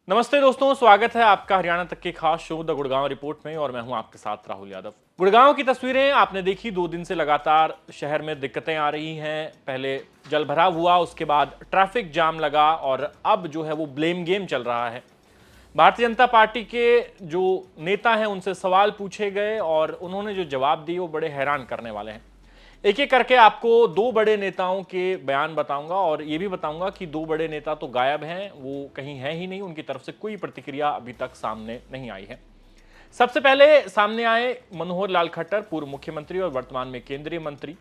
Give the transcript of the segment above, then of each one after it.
नमस्ते दोस्तों, स्वागत है आपका हरियाणा तक के खास शो द गुड़गांव रिपोर्ट में और मैं हूं आपके साथ राहुल यादव। गुड़गांव की तस्वीरें आपने देखी। 2 दिन से लगातार शहर में दिक्कतें आ रही हैं। पहले जलभराव हुआ, उसके बाद ट्रैफिक जाम लगा और अब जो है वो ब्लेम गेम चल रहा है। भारतीय जनता पार्टी के जो नेता हैं उनसे सवाल पूछे गए और उन्होंने जो जवाब दिए वो बड़े हैरान करने वाले हैं। एक एक करके आपको 2 बड़े नेताओं के बयान बताऊंगा और ये भी बताऊंगा कि 2 बड़े नेता तो गायब हैं, वो कहीं हैं ही नहीं। उनकी तरफ से कोई प्रतिक्रिया अभी तक सामने नहीं आई है। सबसे पहले सामने आए मनोहर लाल खट्टर, पूर्व मुख्यमंत्री और वर्तमान में केंद्रीय मंत्री,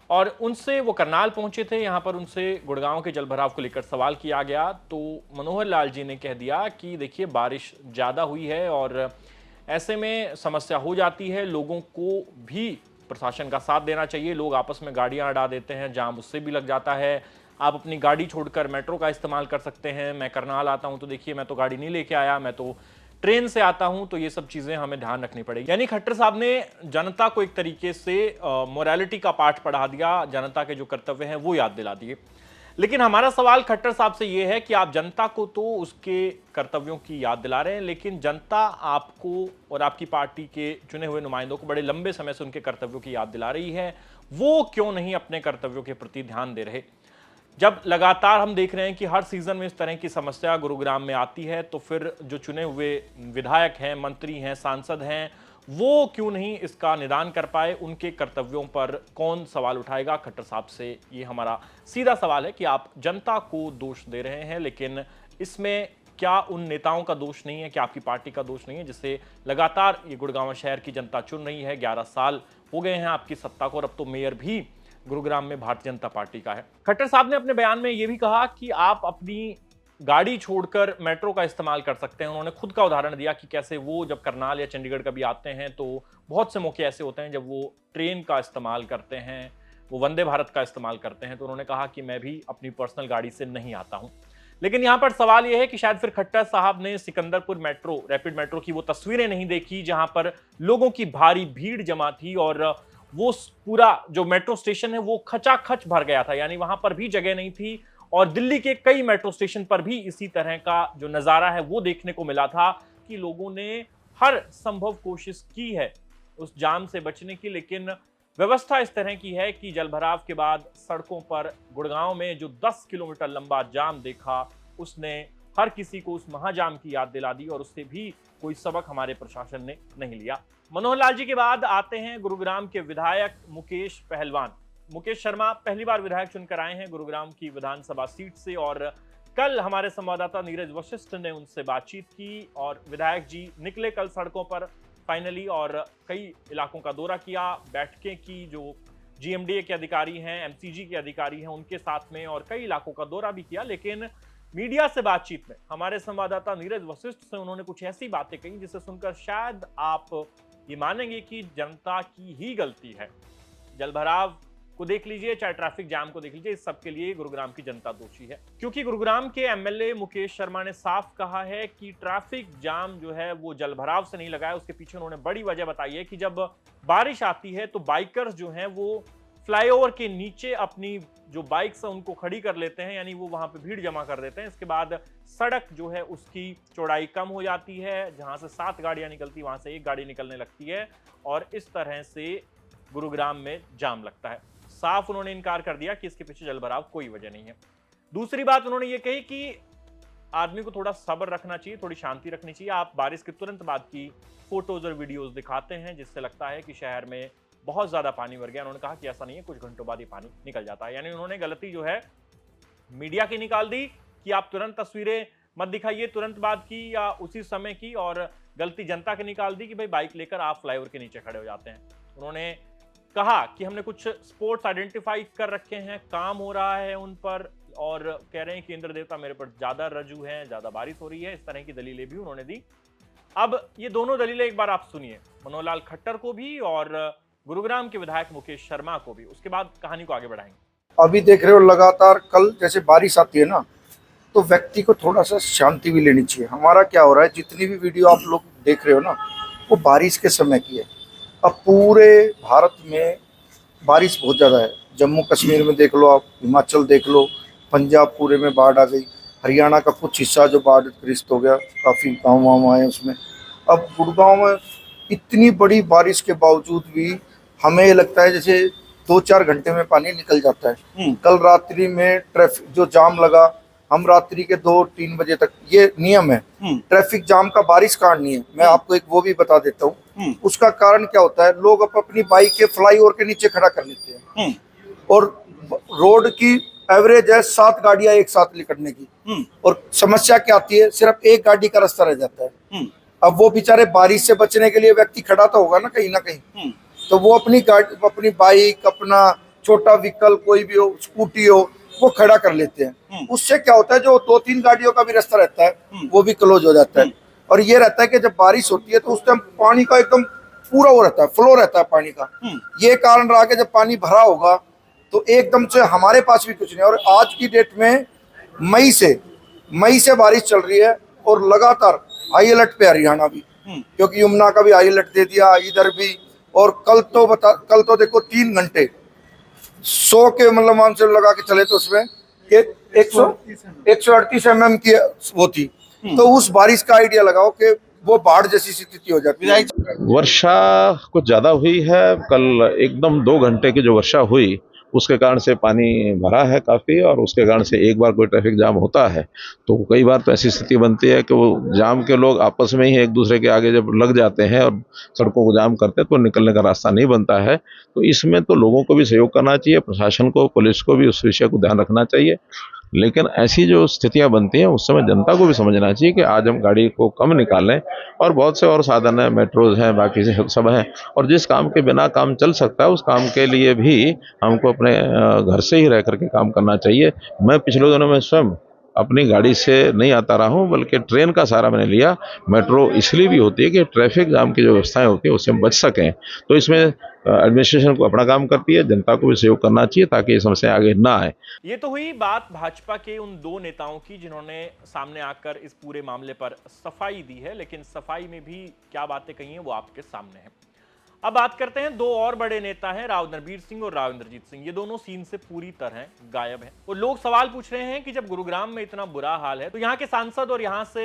और उनसे वो करनाल पहुंचे थे। यहां पर उनसे गुड़गांव के जलभराव को लेकर सवाल किया गया तो मनोहर लाल जी ने कह दिया कि देखिए, बारिश ज़्यादा हुई है और ऐसे में समस्या हो जाती है। लोगों को भी प्रशासन का साथ देना चाहिए। लोग आपस में गाड़ियां अड़ा देते हैं, जाम उससे भी लग जाता है। आप अपनी गाड़ी छोड़कर मेट्रो का इस्तेमाल कर सकते हैं। मैं करनाल आता हूं तो देखिए, मैं तो गाड़ी नहीं लेके आया, मैं तो ट्रेन से आता हूं। तो ये सब चीजें हमें ध्यान रखनी पड़ेगी। यानी खट्टर साहब ने जनता को एक तरीके से मोरालिटी का पाठ पढ़ा दिया, जनता के जो कर्तव्य हैं वो याद दिला दिए। लेकिन हमारा सवाल खट्टर साहब से यह है कि आप जनता को तो उसके कर्तव्यों की याद दिला रहे हैं, लेकिन जनता आपको और आपकी पार्टी के चुने हुए नुमाइंदों को बड़े लंबे समय से उनके कर्तव्यों की याद दिला रही है। वो क्यों नहीं अपने कर्तव्यों के प्रति ध्यान दे रहे? जब लगातार हम देख रहे हैं कि हर सीजन में इस तरह की समस्या गुरुग्राम में आती है, तो फिर जो चुने हुए विधायक हैं, मंत्री हैं, सांसद हैं, वो क्यों नहीं इसका निदान कर पाए? उनके कर्तव्यों पर कौन सवाल उठाएगा? खट्टर साहब से ये हमारा सीधा सवाल है कि आप जनता को दोष दे रहे हैं, लेकिन इसमें क्या उन नेताओं का दोष नहीं है, क्या आपकी पार्टी का दोष नहीं है जिससे लगातार ये गुड़गांव शहर की जनता चुन रही है? 11 साल हो गए हैं आपकी सत्ता को और अब तो मेयर भी गुरुग्राम में भारतीय जनता पार्टी का है। खट्टर साहब ने अपने बयान में यह भी कहा कि आप अपनी गाड़ी छोड़कर मेट्रो का इस्तेमाल कर सकते हैं। उन्होंने खुद का उदाहरण दिया कि कैसे वो जब करनाल या चंडीगढ़ कभी आते हैं तो बहुत से मौके ऐसे होते हैं जब वो ट्रेन का इस्तेमाल करते हैं, वो वंदे भारत का इस्तेमाल करते हैं। तो उन्होंने कहा कि मैं भी अपनी पर्सनल गाड़ी से नहीं आता हूं। लेकिन यहां पर सवाल यह है कि शायद फिर खट्टर साहब ने सिकंदरपुर मेट्रो, रैपिड मेट्रो की वो तस्वीरें नहीं देखी जहां पर लोगों की भारी भीड़ जमा थी और वो पूरा जो मेट्रो स्टेशन है वो खचाखच भर गया था। यानी वहां पर भी जगह नहीं थी और दिल्ली के कई मेट्रो स्टेशन पर भी इसी तरह का जो नजारा है वो देखने को मिला था कि लोगों ने हर संभव कोशिश की है उस जाम से बचने की, लेकिन व्यवस्था इस तरह की है कि जलभराव के बाद सड़कों पर गुड़गांव में जो 10 किलोमीटर लंबा जाम देखा, उसने हर किसी को उस महाजाम की याद दिला दी और उससे भी कोई सबक हमारे प्रशासन ने नहीं लिया। मनोहर लाल जी के बाद आते हैं गुरुग्राम के विधायक मुकेश पहलवान। मुकेश शर्मा पहली बार विधायक चुनकर आए हैं गुरुग्राम की विधानसभा सीट से और कल हमारे संवाददाता नीरज वशिष्ठ ने उनसे बातचीत की और विधायक जी निकले कल सड़कों पर फाइनली और कई इलाकों का दौरा किया, बैठकें की, जो जीएमडीए के अधिकारी हैं, एमसीजी के अधिकारी हैं, उनके साथ में, और कई इलाकों का दौरा भी किया। लेकिन मीडिया से बातचीत में हमारे संवाददाता नीरज वशिष्ठ से उन्होंने कुछ ऐसी बातें कही जिसे सुनकर शायद आप ये मानेंगे कि जनता की ही गलती है। जलभराव को देख लीजिए, चाहे ट्रैफिक जाम को देख लीजिए, इस सब के लिए गुरुग्राम की जनता दोषी है, क्योंकि गुरुग्राम के एमएलए मुकेश शर्मा ने साफ कहा है कि ट्रैफिक जाम जो है वो जलभराव से नहीं लगा है। उसके पीछे उन्होंने बड़ी वजह बताई है कि जब बारिश आती है तो बाइकर्स जो हैं वो फ्लाईओवर के नीचे अपनी जो बाइक्स है उनको खड़ी कर लेते हैं, यानी वो वहां पे भीड़ जमा कर देते हैं। इसके बाद सड़क जो है उसकी चौड़ाई कम हो जाती है, जहां से 7 गाड़ियां निकलती वहां से 1 गाड़ी निकलने लगती है और इस तरह से गुरुग्राम में जाम लगता है। साफ उन्होंने इनकार कर दिया कि इसके पीछे जलभराव कोई वजह नहीं है। दूसरी बात उन्होंने ये कही कि आदमी को थोड़ा सब्र रखना चाहिए, थोड़ी शांति रखनी चाहिए। आप बारिश के तुरंत बाद की फोटोज और वीडियोज दिखाते हैं जिससे लगता है कि शहर में बहुत ज्यादा पानी भर गया। उन्होंने कहा कि ऐसा नहीं है, कुछ घंटों बाद ही पानी निकल जाता है। यानी उन्होंने गलती जो है मीडिया की निकाल दी कि आप तुरंत तस्वीरें मत दिखाइए तुरंत बाद की या उसी समय की, और गलती जनता की निकाल दी कि भाई बाइक लेकर आप फ्लाईओवर के नीचे खड़े हो जाते हैं। उन्होंने कहा कि हमने कुछ स्पॉट्स आइडेंटिफाई कर रखे हैं, काम हो रहा है उन पर, और कह रहे हैं कि इंद्र देवता मेरे पर ज्यादा रजू हैं, ज्यादा बारिश हो रही है। इस तरह की दलीलें भी उन्होंने दी। अब ये दोनों दलीलें एक बार आप सुनिए, मनोहर लाल खट्टर को भी और गुरुग्राम के विधायक मुकेश शर्मा को भी, उसके बाद कहानी को आगे बढ़ाएंगे। अभी देख रहे हो लगातार कल जैसे बारिश आती है ना, तो व्यक्ति को थोड़ा सा शांति भी लेनी चाहिए। हमारा क्या हो रहा है, जितनी भी वीडियो आप लोग देख रहे हो ना, वो बारिश के समय की है। अब पूरे भारत में बारिश बहुत ज़्यादा है। जम्मू कश्मीर में देख लो, आप हिमाचल देख लो, पंजाब पूरे में बाढ़ आ गई। हरियाणा का कुछ हिस्सा जो बाढ़ ग्रस्त हो गया, काफ़ी गाँव वाँव आए उसमें। अब गुड़गांव में इतनी बड़ी बारिश के बावजूद भी हमें ये लगता है जैसे 2-4 घंटे में पानी निकल जाता है। कल रात्रि में ट्रैफिक जो जाम लगा, हम रात्रि के 2-3 बजे तक, ये नियम है ट्रैफिक जाम का, बारिश कारण नहीं है। मैं आपको एक वो भी बता देता हूँ उसका कारण क्या होता है। लोग अपनी बाइक के फ्लाईओवर के नीचे खड़ा कर लेते हैं और रोड की एवरेज है 7 गाड़ियां एक साथ निकलने की, और समस्या क्या आती है, सिर्फ एक गाड़ी का रास्ता रह जाता है। अब वो बेचारे बारिश से बचने के लिए व्यक्ति खड़ा तो होगा ना कहीं, तो वो अपनी गाड़ी, अपनी बाइक, अपना छोटा व्हीकल कोई भी हो, स्कूटी हो, वो खड़ा कर लेते हैं। उससे क्या होता है, जो 2-3 गाड़ियों का भी रास्ता रहता है वो भी क्लोज हो जाता है। और ये रहता है कि जब बारिश होती है तो उस टाइम पानी का एकदम पूरा वो रहता है, फ्लो रहता है पानी का। ये कारण रहा कि जब पानी भरा होगा तो एकदम से हमारे पास भी कुछ नहीं। और आज की डेट में मई से बारिश चल रही है और लगातार हाई अलर्ट पे हरियाणा भी, क्योंकि यमुना का भी हाई अलर्ट दे दिया, इधर भी। और कल तो देखो 3 घंटे 100 के मतलब मान से लगा के चले तो उसमें 138 mm की वो थी। तो उस बारिश का आइडिया लगाओ कि वो बाढ़ जैसी स्थिति हो जाती है। वर्षा कुछ ज्यादा हुई है। कल एकदम 2 घंटे की जो वर्षा हुई उसके कारण से पानी भरा है काफी, और उसके कारण से एक बार कोई ट्रैफिक जाम होता है तो कई बार तो ऐसी स्थिति बनती है कि वो जाम के लोग आपस में ही एक दूसरे के आगे जब लग जाते हैं और सड़कों को जाम करते हैं तो निकलने का रास्ता नहीं बनता है। तो इसमें तो लोगों को भी सहयोग करना चाहिए, प्रशासन को, पुलिस को भी उस विषय को ध्यान रखना चाहिए। लेकिन ऐसी जो स्थितियां बनती हैं उस समय जनता को भी समझना चाहिए कि आज हम गाड़ी को कम निकालें, और बहुत से और साधन हैं, मेट्रोज हैं, बाकी से सब हैं, और जिस काम के बिना काम चल सकता है उस काम के लिए भी हमको अपने घर से ही रह करके काम करना चाहिए। मैं पिछले दिनों में स्वयं अपनी गाड़ी से नहीं आता रहा हूँ, बल्कि ट्रेन का सहारा मैंने लिया। मेट्रो इसलिए भी होती है कि ट्रैफिक जाम की जो व्यवस्थाएं होती है उससे हम बच सकें। तो इसमें एडमिनिस्ट्रेशन को अपना काम करती है, जनता को भी सहयोग करना चाहिए ताकि ये समस्या आगे ना आए। ये तो हुई बात भाजपा के उन 2 नेताओं की जिन्होंने सामने आकर इस पूरे मामले पर सफाई दी है, लेकिन सफाई में भी क्या बातें कही हैं वो आपके सामने है। अब बात करते हैं 2 और बड़े नेता हैं, राव नरबीर सिंह और राव इंद्रजीत सिंह। ये दोनों सीन से पूरी तरह गायब हैं। और लोग सवाल पूछ रहे हैं कि जब गुरुग्राम में इतना बुरा हाल है तो यहाँ के सांसद और यहाँ से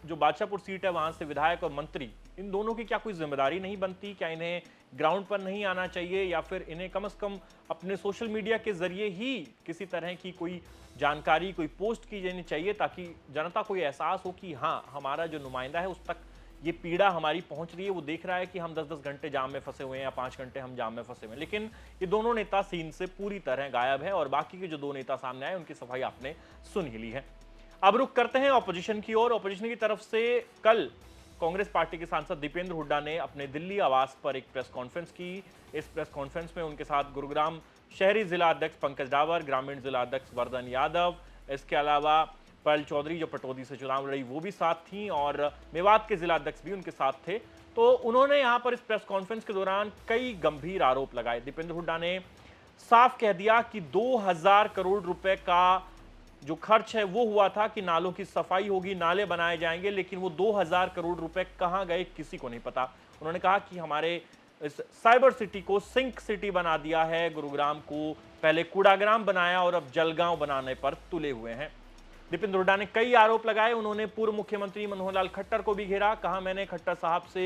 जो बादशाहपुर सीट है वहां से विधायक और मंत्री, इन दोनों की क्या कोई जिम्मेदारी नहीं बनती? क्या इन्हें ग्राउंड पर नहीं आना चाहिए, या फिर इन्हें कम से कम अपने सोशल मीडिया के जरिए ही किसी तरह की कोई जानकारी, कोई पोस्ट की जानी चाहिए ताकि जनता को ये एहसास हो कि हाँ, हमारा जो नुमाइंदा है उस तक ये पीड़ा हमारी पहुंच रही है, वो देख रहा है कि हम 10-10 घंटे जाम में फंसे हुए हैं या 5 घंटे हम जाम में फंसे हुए हैं। लेकिन ये दोनों नेता सीन से पूरी तरह गायब है और बाकी के जो 2 नेता सामने आए उनकी सफाई आपने सुन ही ली है। अब रुक करते हैं ऑपोजिशन की ओर। ऑपोजिशन की तरफ से कल कांग्रेस पार्टी के सांसद दीपेंद्र हुड्डा ने अपने दिल्ली आवास पर एक प्रेस कॉन्फ्रेंस की। इस प्रेस कॉन्फ्रेंस में उनके साथ गुरुग्राम शहरी जिला अध्यक्ष पंकज डावर, ग्रामीण जिला अध्यक्ष वर्धन यादव, इसके अलावा पायल चौधरी जो पटौदी से चुनाव लड़ी वो भी साथ थी, और मेवात के जिला अध्यक्ष भी उनके साथ थे। तो उन्होंने यहां पर इस प्रेस कॉन्फ्रेंस के दौरान कई गंभीर आरोप लगाए। दीपेंद्र हुड्डा ने साफ कह दिया कि 2000 करोड़ रुपए का जो खर्च है वो हुआ था कि नालों की सफाई होगी, नाले बनाए जाएंगे, लेकिन वो 2000 करोड़ रुपए कहां गए किसी को नहीं पता। उन्होंने कहा कि हमारे इस साइबर सिटी को सिंक सिटी बना दिया है, गुरुग्राम को पहले कूड़ाग्राम बनाया और अब जलगांव बनाने पर तुले हुए हैं। दीपेंद्र हुड्डा ने कई आरोप लगाए। उन्होंने पूर्व मुख्यमंत्री मनोहर लाल खट्टर को भी घेरा। कहा, मैंने खट्टर साहब से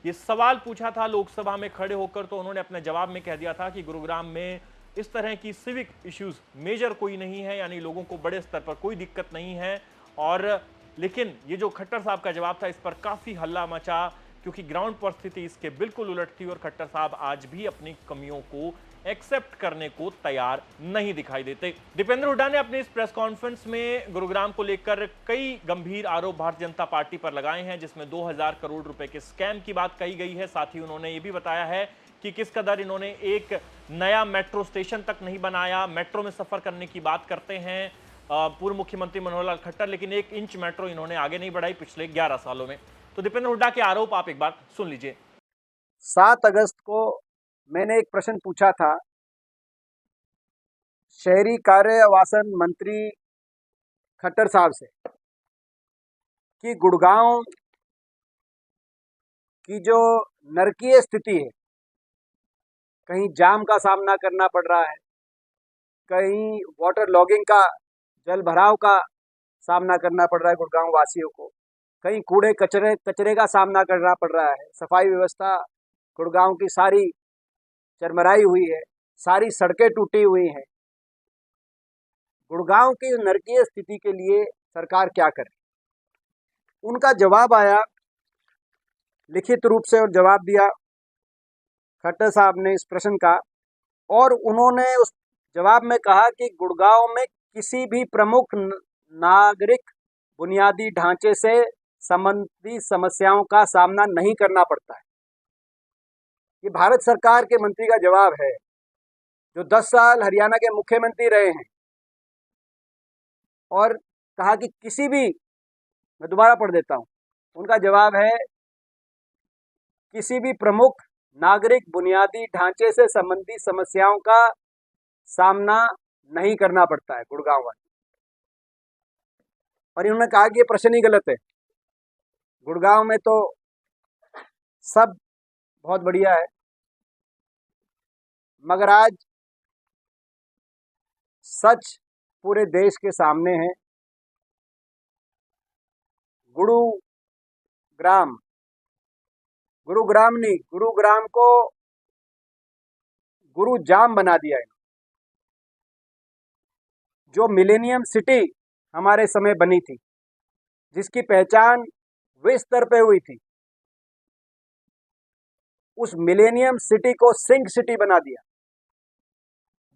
ये सवाल पूछा था लोकसभा में खड़े होकर, तो उन्होंने अपने जवाब में कह दिया था कि गुरुग्राम में इस तरह की सिविक इश्यूज मेजर कोई नहीं है, यानी लोगों को बड़े स्तर पर कोई दिक्कत नहीं है। और लेकिन ये जो खट्टर साहब का जवाब था इस पर काफी हल्ला मचा, क्योंकि ग्राउंड पर स्थिति इसके बिल्कुल उलट थी और खट्टर साहब आज भी अपनी कमियों को एक्सेप्ट करने को तैयार नहीं दिखाई देते। दीपेंद्र हुड्डा ने अपनी इस प्रेस कॉन्फ्रेंस में गुरुग्राम को लेकर कई गंभीर आरोप भारतीय जनता पार्टी पर लगाए हैं, जिसमें 2000 करोड़ रुपए के स्कैम की बात कही गई है। साथ ही उन्होंने ये भी बताया है कि किस कदर इन्होंने एक नया मेट्रो स्टेशन तक नहीं बनाया। मेट्रो में सफर करने की बात करते हैं पूर्व मुख्यमंत्री मनोहर लाल खट्टर, लेकिन 1 इंच मेट्रो इन्होंने आगे नहीं बढ़ाई पिछले 11 सालों में। तो दीपेंद्र हुड्डा के आरोप आप एक बार सुन लीजिए। 7 अगस्त को मैंने एक प्रश्न पूछा था शहरी कार्य आवासन मंत्री खट्टर साहब से कि गुड़गांव की जो नरकीय स्थिति है, कहीं जाम का सामना करना पड़ रहा है, कहीं वाटर लॉगिंग का, जल भराव का सामना करना पड़ रहा है गुड़गांव वासियों को, कहीं कूड़े कचरे का सामना करना पड़ रहा है। सफाई व्यवस्था गुड़गांव की सारी चरमराई हुई है, सारी सड़कें टूटी हुई हैं। गुड़गांव की नरकीय स्थिति के लिए सरकार क्या करे? उनका जवाब आया लिखित रूप से, और जवाब दिया खट्टर साहब ने इस प्रश्न का, और उन्होंने उस जवाब में कहा कि गुड़गांव में किसी भी प्रमुख नागरिक बुनियादी ढांचे से संबंधित समस्याओं का सामना नहीं करना पड़ता है। ये भारत सरकार के मंत्री का जवाब है, जो 10 साल हरियाणा के मुख्यमंत्री रहे हैं, और कहा कि किसी भी, मैं दोबारा पढ़ देता हूं, उनका जवाब है किसी भी प्रमुख नागरिक बुनियादी ढांचे से संबंधित समस्याओं का सामना नहीं करना पड़ता है गुड़गांव वाले। और इन्होंने कहा कि ये प्रश्न ही गलत है, गुड़गांव में तो सब बहुत बढ़िया है। मगर आज सच पूरे देश के सामने है। गुरुग्राम नहीं, गुरुग्राम को गुरुजाम बना दिया है। जो मिलेनियम सिटी हमारे समय बनी थी, जिसकी पहचान विश्व स्तर पे हुई थी, उस मिलेनियम सिटी को सिंक सिटी बना दिया।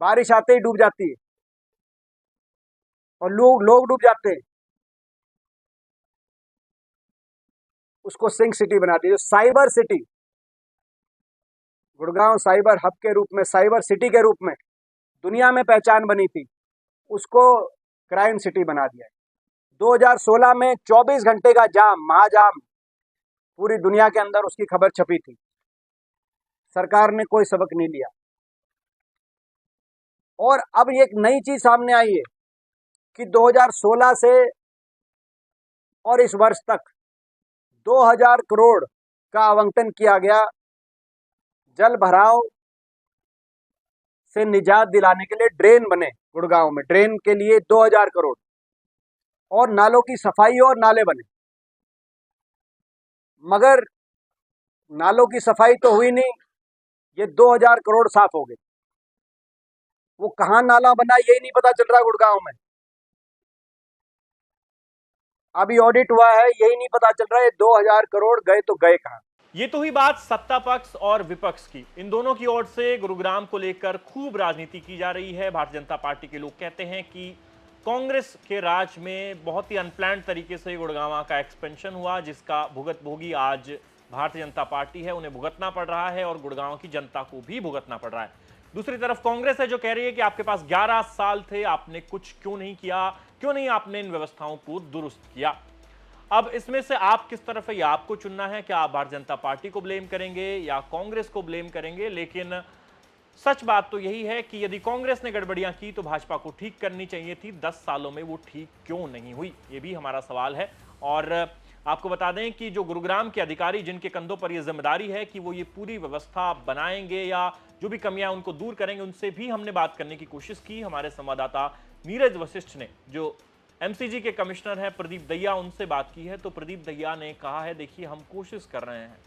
बारिश आते ही डूब जाती है और लोग डूब जाते हैं। उसको सिंक सिटी बना दी। जो cyber city, Gurgaon cyber hub के रूप में, साइबर सिटी के रूप में दुनिया में पहचान बनी थी, उसको क्राइम सिटी बना दिया है। 2016 में 24 घंटे का जाम, महाजाम, पूरी दुनिया के अंदर उसकी खबर छपी थी। सरकार ने कोई सबक नहीं लिया। और अब एक नई चीज सामने आई है कि 2016 से और इस वर्ष तक 2000 करोड़ का आवंटन किया गया जल भराव से निजात दिलाने के लिए। ड्रेन बने गुड़गांव में, ड्रेन के लिए 2000 करोड़, और नालों की सफाई और नाले बने। मगर नालों की सफाई तो हुई नहीं, ये 2000 करोड़ साफ हो गए। वो कहां नाला बना यही नहीं पता चल रहा गुड़गांव में। अभी ऑडिट हुआ है, यही नहीं पता चल रहा है 2000 करोड़ गए तो गए कहां। ये तो हुई बात सत्ता पक्ष और विपक्ष की। इन दोनों की ओर से गुरुग्राम को लेकर खूब राजनीति की जा रही है। भारतीय जनता पार्टी के लोग कहते हैं कि कांग्रेस के राज में बहुत ही अनप्लान्ड तरीके से गुड़गांव का एक्सपेंशन हुआ, जिसका भुगतभोगी आज भारतीय जनता पार्टी है। उन्हें भुगतना पड़ रहा है और गुड़गांव की जनता को भी भुगतना पड़ रहा है। दूसरी तरफ कांग्रेस है जो कह रही है कि आपके पास 11 साल थे, आपने कुछ क्यों नहीं किया, क्यों नहीं आपने इन व्यवस्थाओं को दुरुस्त किया। अब इसमें से आप किस तरफ है, या आपको चुनना है। क्या आप भारतीय जनता पार्टी को ब्लेम करेंगे या कांग्रेस को ब्लेम करेंगे। लेकिन सच बात तो यही है कि यदि कांग्रेस ने गड़बड़ियां की तो भाजपा को ठीक करनी चाहिए थी। 10 सालों में वो ठीक क्यों नहीं हुई, ये भी हमारा सवाल है। और आपको बता दें कि जो गुरुग्राम के अधिकारी, जिनके कंधों पर यह जिम्मेदारी है कि वो ये पूरी व्यवस्था बनाएंगे या जो भी कमियां उनको दूर करेंगे, उनसे भी हमने बात करने की कोशिश की। हमारे संवाददाता नीरज वशिष्ठ ने, जो एमसीजी के कमिश्नर हैं प्रदीप दहिया, उनसे बात की है। तो प्रदीप दहिया ने कहा है, देखिए हम कोशिश कर रहे हैं,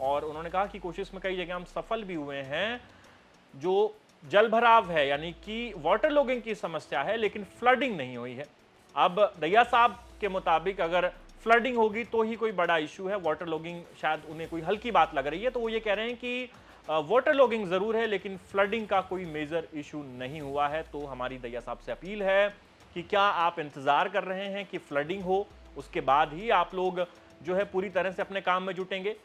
और उन्होंने कहा कि कोशिश में कई जगह हम सफल भी हुए हैं। जो जल भराव है, यानी कि वाटर लॉगिंग की समस्या है, लेकिन फ्लडिंग नहीं हुई है। अब दहिया साहब के मुताबिक अगर फ्लडिंग होगी तो ही कोई बड़ा इशू है, वाटर लॉगिंग शायद उन्हें कोई हल्की बात लग रही है। तो वो ये कह रहे हैं कि वाटर लॉगिंग जरूर है, लेकिन फ्लडिंग का कोई मेजर इशू नहीं हुआ है। तो हमारी दहिया साहब से अपील है कि क्या आप इंतजार कर रहे हैं कि फ्लडिंग हो, उसके बाद ही आप लोग जो है पूरी तरह से अपने काम में जुटेंगे।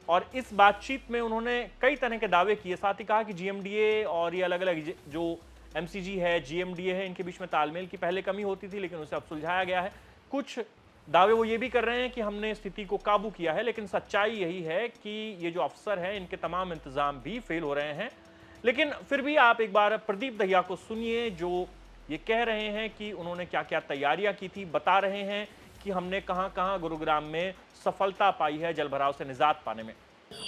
और इस बातचीत में उन्होंने कई तरह के दावे किए। साथ ही कहा कि जीएमडीए और ये अलग अलग जो एमसीजी है, जीएमडीए है, इनके बीच में तालमेल की पहले कमी होती थी, लेकिन उसे अब सुलझाया गया है। कुछ दावे वो ये भी कर रहे हैं कि हमने स्थिति को काबू किया है, लेकिन सच्चाई यही है कि ये जो अफसर हैं, इनके तमाम इंतजाम भी फेल हो रहे हैं। लेकिन फिर भी आप एक बार प्रदीप दहिया को सुनिए, जो ये कह रहे हैं कि उन्होंने क्या क्या तैयारियां की थी, बता रहे हैं कि हमने कहां कहां गुरुग्राम में सफलता पाई है जलभराव से निजात पाने में।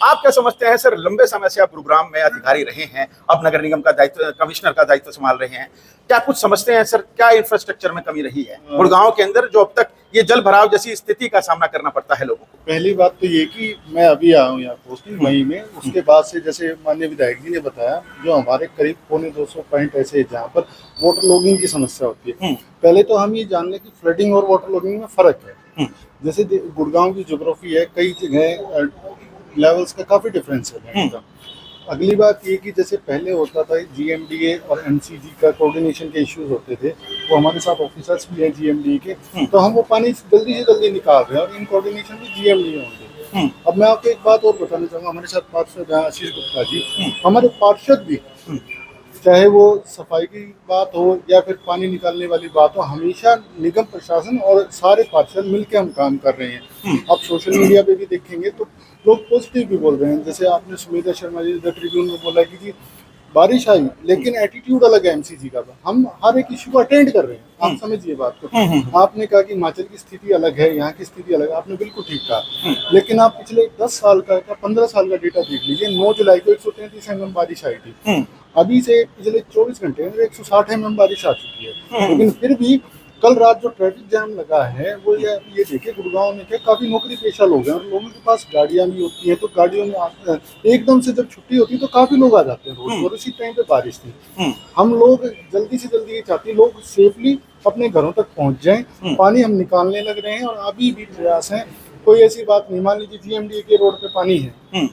आप क्या समझते हैं सर, लंबे समय से आप गुरुग्राम में अधिकारी रहे हैं, अब नगर निगम का दायित्व, कमिश्नर का दायित्व संभाल रहे हैं, क्या कुछ समझते हैं सर, क्या इंफ्रास्ट्रक्चर में कमी रही है गुड़गांव के अंदर जो अब तक ये जल भराव जैसी स्थिति का सामना करना पड़ता है लोगों को? पहली बात तो ये कि मैं अभी आया हूँ यहाँ पोस्टिंग मई में, उसके बाद से जैसे माननीय विधायक जी ने बताया, जो हमारे करीब 250 पॉइंट ऐसे हैं जहाँ पर वाटर लॉगिंग की समस्या होती है। पहले तो हम ये जान लें कि फ्लडिंग और वाटर लॉगिंग में फर्क है। जैसे गुड़गांव की ज्योग्राफी है, कई जगह लेवल्स का काफ़ी डिफरेंस है। अगली बात ये कि जैसे पहले होता था GMDA और MCG का कोऑर्डिनेशन के इश्यूज होते थे, वो हमारे साथ ऑफिसर्स भी हैं GMDA के, तो हम वो पानी जल्दी से जल्दी निकाल रहे हैं और इन कोऑर्डिनेशन भी GMDA होंगे। अब मैं आपको एक बात और बताना चाहूँगा, हमारे साथ पार्षद आशीष गुप्ता जी, हमारे पार्षद भी, चाहे वो सफाई की बात हो या फिर पानी निकालने वाली बात हो, हमेशा निगम प्रशासन और सारे पार्षद मिलकर हम काम कर रहे हैं। अब सोशल मीडिया पे भी देखेंगे तो लोग पॉजिटिव भी बोल रहे हैं। जैसे आपने सुमेधा शर्मा जी द ट्रिब्यून में बोला कि जी बारिश आई लेकिन एटीट्यूड अलग है MCG का। हम हर एक इशू को अटेंड कर रहे हैं, आप समझिए बात को। आपने कहा कि हिमाचल की स्थिति अलग है, यहाँ की स्थिति अलग है, आपने बिल्कुल ठीक कहा। लेकिन आप पिछले 10 साल का 15 साल का डेटा देख लीजिए। 9 जुलाई को 133 mm बारिश आई थी, अभी से पिछले 24 घंटे में 160 mm बारिश आ चुकी है। लेकिन फिर भी कल रात जो ट्रैफिक जाम लगा है वो ये देखिए गुड़गांव में क्या काफ़ी नौकरी पेशा लोग हैं और लोगों के पास गाड़ियां भी होती हैं, तो गाड़ियों में एकदम से जब छुट्टी होती है तो काफ़ी लोग आ जाते हैं रोड, और उसी टाइम पे बारिश थी। हम लोग जल्दी से जल्दी ये चाहते हैं लोग सेफली अपने घरों तक पहुंच जाएं। पानी हम निकालने लग रहे हैं और अभी भी प्रयास है, कोई ऐसी बात नहीं। मान लीजिए GMDA के रोड पे पानी है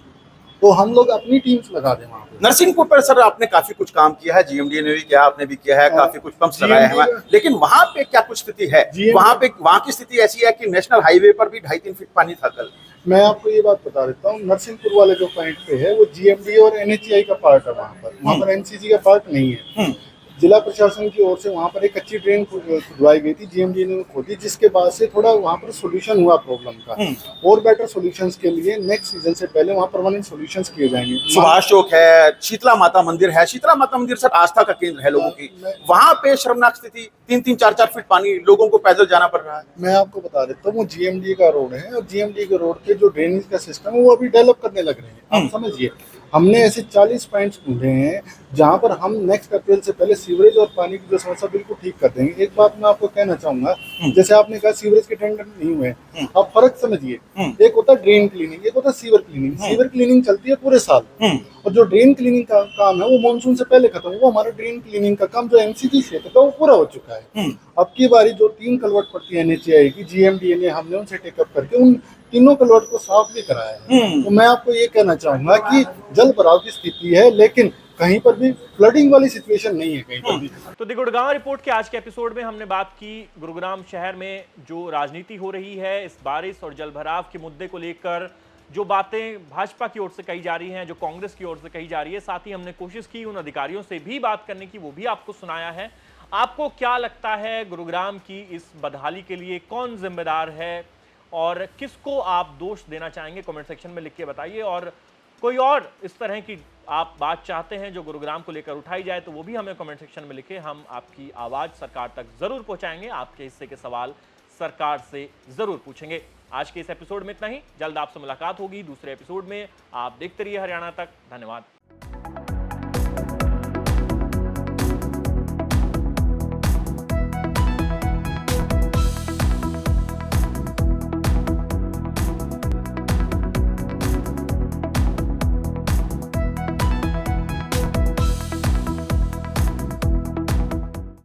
तो हम लोग अपनी टीम्स लगा दें वहाँ पे। नरसिंहपुर पर सर आपने काफी कुछ काम किया है, GMDA ने भी किया, आपने भी किया है, काफी कुछ पंप्स लगाए हैं, लेकिन वहाँ पे क्या कुछ स्थिति है? वहाँ की स्थिति ऐसी है कि नेशनल हाईवे पर भी 2.5-3 फीट पानी था कल। मैं आपको ये बात बता देता हूँ, नरसिंहपुर वाले जो पॉइंट पे है वो GMDA और NHAI का पार्ट है, वहाँ पर MCG का पार्ट नहीं है। जिला प्रशासन की ओर से वहाँ पर एक अच्छी ट्रेन खुदवाई गई थी, GMDA ने खोदी, जिसके बाद से थोड़ा वहाँ पर सोल्यूशन हुआ प्रॉब्लम का। और बेटर सॉल्यूशंस के लिए नेक्स्ट सीजन से पहले वहाँ परमानेंट सॉल्यूशंस किए जाएंगे। सुभाष चौक है, शीतला माता मंदिर है, शीतला माता मंदिर सर आस्था का केंद्र है लोगों की, वहाँ पे शर्मनाक स्थिति, 3-3, 4-4 फीट पानी, लोगों को पैदल जाना पड़ रहा है। मैं आपको बता देता हूँ, वो GMDA का रोड है और GMDA के रोड पे जो ड्रेनेज का सिस्टम है वो अभी डेवलप करने लग रहे हैं। आप समझिए, हमने ऐसे 40 पॉइंट्स ढूंढे हैं जहां पर हम नेक्स्ट अप्रैल से पहले सीवरेज और पानी की जो समस्या बिल्कुल ठीक कर देंगे। एक बात मैं आपको कहना चाहूंगा, जैसे आपने कहा सीवरेज के टेंडर नहीं हुए, आप फर्क समझिए, एक होता है ड्रेन क्लीनिंग, एक होता है सीवर क्लीनिंग। सीवर क्लीनिंग चलती है पूरे साल और जो ड्रेन क्लीनिंग का काम है वो मानसून से पहले खत्म हुआ। हमारा ड्रेन क्लीनिंग का काम जो MCG क्षेत्र का वो पूरा हो चुका है। अब की बारी जो 3 कलवर्ट पड़ती है NHAI की, GMDA ने, हमने उनसे टेकअप करके उन तीनों कलवर्ट को साफ भी कराया है। तो मैं आपको ये कहना चाहूंगा कि जल भराव की स्थिति है लेकिन कहीं पर भी फ्लडिंग वाली सिचुएशन नहीं है कहीं पर भी। तो दी गुड़गांव रिपोर्ट के आज के एपिसोड में हमने बात की गुरुग्राम शहर में जो राजनीति हो रही है, इस बारिश और जल भराव के मुद्दे को लेकर जो बातें भाजपा की ओर से कही जा रही हैं, जो कांग्रेस की ओर से कही जा रही है। साथ ही हमने कोशिश की उन अधिकारियों से भी बात करने की, वो भी आपको सुनाया है। आपको क्या लगता है गुरुग्राम की इस बदहाली के लिए कौन जिम्मेदार है और किसको आप दोष देना चाहेंगे? कमेंट सेक्शन में लिख के बताइए। और कोई और इस तरह की आप बात चाहते हैं जो गुरुग्राम को लेकर उठाई जाए तो वो भी हमें कमेंट सेक्शन में लिखें। हम आपकी आवाज़ सरकार तक ज़रूर पहुंचाएंगे, आपके हिस्से के सवाल सरकार से ज़रूर पूछेंगे। आज के इस एपिसोड में इतना ही। जल्द आपसे मुलाकात होगी दूसरे एपिसोड में। आप देखते रहिए हरियाणा तक। धन्यवाद।